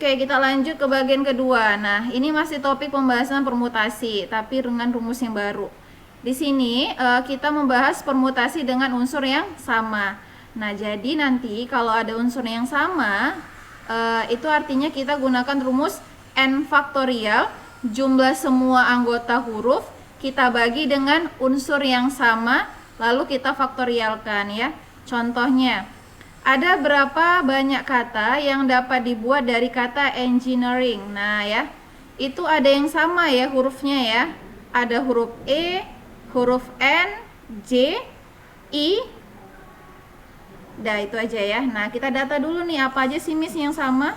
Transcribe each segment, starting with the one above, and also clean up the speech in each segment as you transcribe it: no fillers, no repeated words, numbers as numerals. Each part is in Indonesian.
Oke, kita lanjut ke bagian kedua. Nah, ini masih topik pembahasan permutasi, tapi dengan rumus yang baru. Di sini kita membahas permutasi dengan unsur yang sama. Nah, jadi nanti kalau ada unsur yang sama, itu artinya kita gunakan rumus n faktorial, jumlah semua anggota huruf kita bagi dengan unsur yang sama, lalu kita faktorialkan ya. Contohnya, ada berapa banyak kata yang dapat dibuat dari kata engineering? Nah ya, itu ada yang sama ya hurufnya ya. Ada huruf E, huruf N, J, I. Nah itu aja ya. Nah kita data dulu nih apa aja sih Miss yang sama.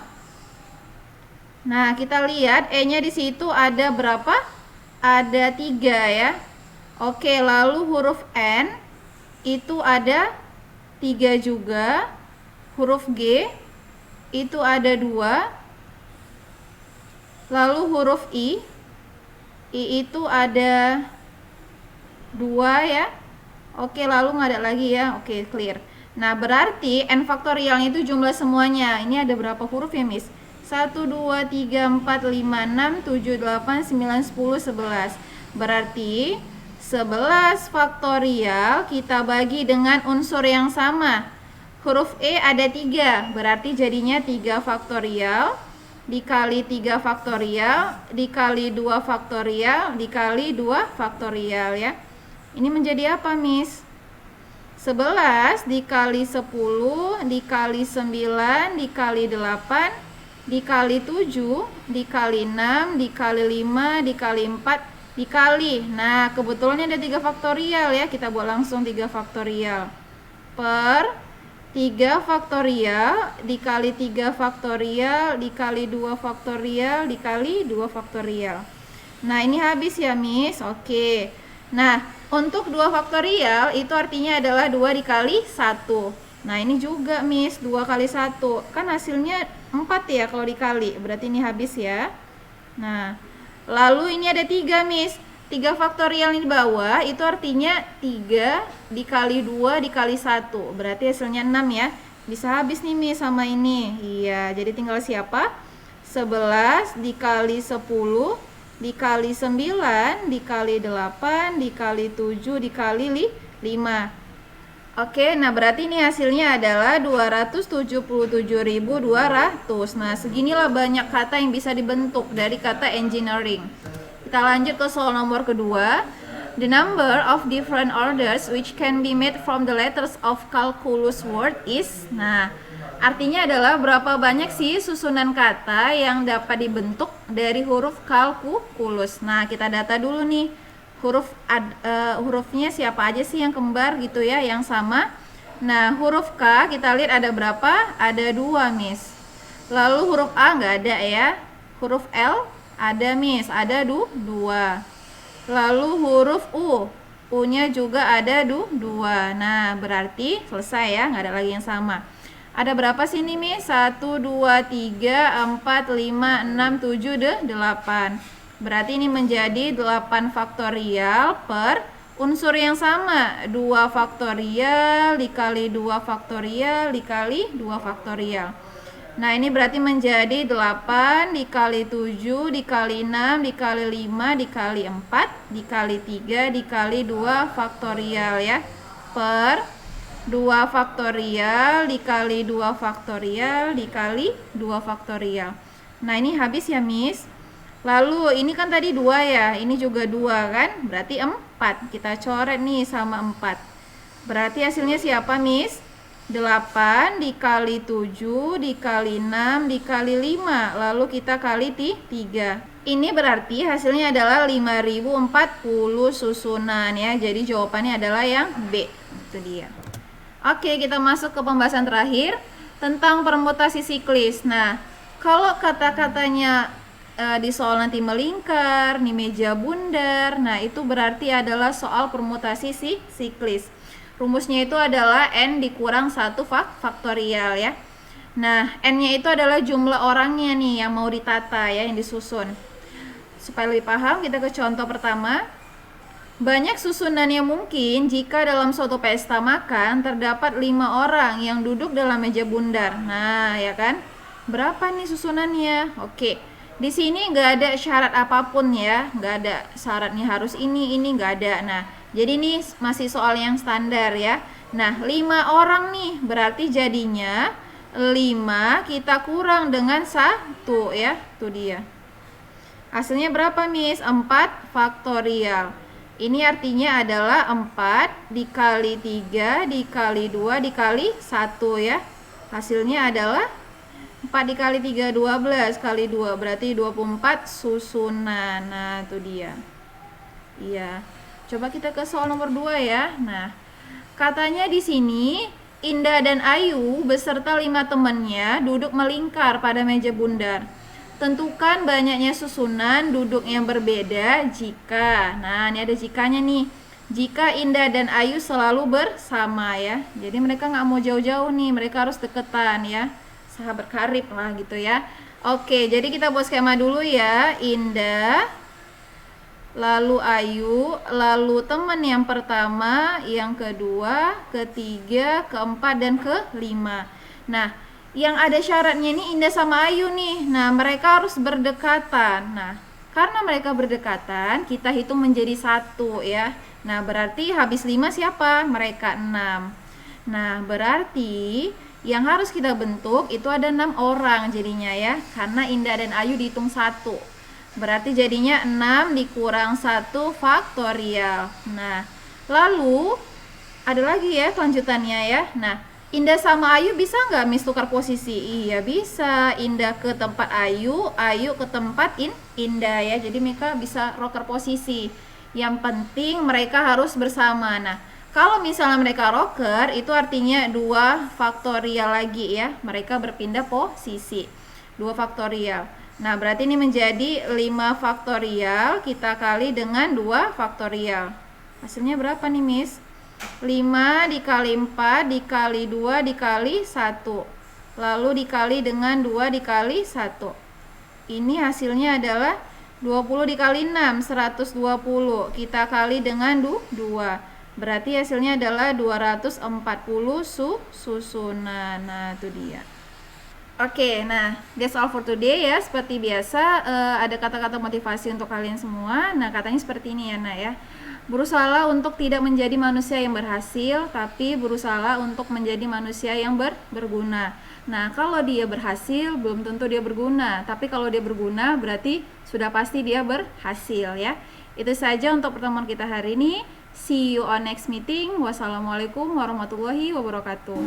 Nah kita lihat E-nya di situ ada berapa? Ada 3 ya. Oke, lalu huruf N itu ada 3 juga. Huruf G itu ada 2. Lalu huruf I itu ada 2 ya. Oke, lalu nggak ada lagi ya. Oke, clear. Nah, berarti n faktorialnya itu jumlah semuanya. Ini ada berapa huruf ya, Miss? 1, 2, 3, 4, 5, 6, 7, 8, 9, 10, 11. Berarti 11 faktorial kita bagi dengan unsur yang sama. Huruf E ada 3, berarti jadinya 3 faktorial dikali 3 faktorial dikali 2 faktorial dikali 2 faktorial ya. Ini menjadi apa, Miss? 11 dikali 10 dikali 9 dikali 8 dikali 7 dikali 6 dikali 5 dikali 4 dikali. Nah, kebetulan ada 3 faktorial ya. Kita buat langsung 3 faktorial per 3 faktorial dikali 3 faktorial dikali 2 faktorial dikali 2 faktorial. Nah, ini habis ya, Miss. Oke. Nah, untuk 2 faktorial itu artinya adalah 2 dikali 1. Nah, ini juga, Miss, 2 kali 1. Kan hasilnya 4 ya kalau dikali. Berarti ini habis ya. Nah, lalu ini ada 3, Miss. 3 faktorial di bawah itu artinya 3 dikali 2 dikali 1. Berarti hasilnya 6 ya. Bisa habis nih Miss sama ini. Iya, jadi tinggal siapa? 11 dikali 10 dikali 9 dikali 8 dikali 7 dikali 5. Oke, nah berarti ini hasilnya adalah 277.200. Nah, seginilah banyak kata yang bisa dibentuk dari kata engineering. Kita lanjut ke soal nomor kedua. The number of different orders which can be made from the letters of calculus word is. Nah, artinya adalah berapa banyak sih susunan kata yang dapat dibentuk dari huruf calculus. Nah, kita data dulu nih. Hurufnya siapa aja sih yang kembar gitu ya, yang sama. Nah, huruf K kita lihat ada berapa? Ada 2, Miss. Lalu huruf A nggak ada ya. Huruf L ada, Miss, ada 2. Lalu huruf U-nya juga ada 2. Nah, berarti selesai ya, nggak ada lagi yang sama. Ada berapa sih nih, Miss? 1, 2, 3, 4, 5, 6, 7, 8. Berarti ini menjadi 8 faktorial per unsur yang sama. 2 faktorial dikali 2 faktorial dikali 2 faktorial. Nah, ini berarti menjadi 8 dikali 7 dikali 6 dikali 5 dikali 4 dikali 3 dikali 2 faktorial ya. Per 2 faktorial dikali 2 faktorial dikali 2 faktorial. Nah, ini habis ya, Miss. Lalu ini kan tadi 2 ya, ini juga 2 kan? Berarti 4. Kita coret nih sama 4. Berarti hasilnya siapa, Miss? 8 dikali 7 dikali 6 dikali 5, lalu kita kali 3. Ini berarti hasilnya adalah 5040 susunan ya. Jadi jawabannya adalah yang B. Itu dia. Oke, kita masuk ke pembahasan terakhir tentang permutasi siklis. Nah, kalau kata-katanya di soal nanti melingkar, nih meja bundar, nah itu berarti adalah soal permutasi siklis. Rumusnya itu adalah N dikurang 1 faktorial ya. Nah, N-nya itu adalah jumlah orangnya nih yang mau ditata ya, yang disusun. Supaya lebih paham, kita ke contoh pertama. Banyak susunan yang mungkin jika dalam suatu pesta makan terdapat 5 orang yang duduk dalam meja bundar. Nah, ya kan? Berapa nih susunannya? Oke. Di sini nggak ada syarat apapun ya, nggak ada syaratnya harus ini nggak ada. Nah, jadi ini masih soal yang standar ya. Nah, 5 orang nih, berarti jadinya 5 kita kurang dengan 1 ya, itu dia. Hasilnya berapa, Miss? 4 faktorial. Ini artinya adalah 4 dikali 3 dikali 2 dikali 1 ya. Hasilnya adalah 4 dikali 3, 12 kali 2, berarti 24 susunan. Nah, itu dia. Iya. Coba kita ke soal nomor 2 ya. Nah, katanya di sini Indah dan Ayu beserta 5 temannya duduk melingkar pada meja bundar. Tentukan banyaknya susunan duduk yang berbeda jika, nah ini ada jikanya nih, jika Indah dan Ayu selalu bersama ya. Jadi mereka nggak mau jauh-jauh nih, mereka harus deketan ya, sahabat karib lah gitu ya. Oke, jadi kita buat skema dulu ya. Indah, lalu Ayu, lalu teman yang pertama, yang kedua, ketiga, keempat, dan kelima. Nah, yang ada syaratnya ini Indah sama Ayu nih. Nah, mereka harus berdekatan. Nah, karena mereka berdekatan, kita hitung menjadi 1 ya. Nah, berarti habis 5 siapa? Mereka 6. Nah, berarti yang harus kita bentuk itu ada 6 orang jadinya ya. Karena Indah dan Ayu dihitung 1. Berarti jadinya 6 dikurang 1 faktorial. Nah, lalu ada lagi ya kelanjutannya ya. Nah, Indah sama Ayu bisa nggak Miss tukar posisi? Iya bisa. Indah ke tempat Ayu, Ayu ke tempat Indah ya. Jadi mereka bisa rocker posisi. Yang penting mereka harus bersama. Nah, kalau misalnya mereka rocker, itu artinya 2 faktorial lagi ya. Mereka berpindah posisi. 2 faktorial. Nah, berarti ini menjadi 5 faktorial kita kali dengan 2 faktorial. Hasilnya berapa nih, Miss? 5 dikali 4 dikali 2 dikali 1, lalu dikali dengan 2 dikali 1. Ini hasilnya adalah 20 dikali 6, 120. Kita kali dengan 2. Berarti hasilnya adalah 240 susunan. Nah, itu dia. Oke, nah that's all for today ya. Seperti biasa ada kata-kata motivasi untuk kalian semua. Nah, katanya seperti ini ya, Nak ya. Berusahalah untuk tidak menjadi manusia yang berhasil, tapi berusahalah untuk menjadi manusia yang berguna. Nah, kalau dia berhasil, belum tentu dia berguna. Tapi kalau dia berguna, berarti sudah pasti dia berhasil ya. Itu saja untuk pertemuan kita hari ini. See you on next meeting. Wassalamualaikum warahmatullahi wabarakatuh.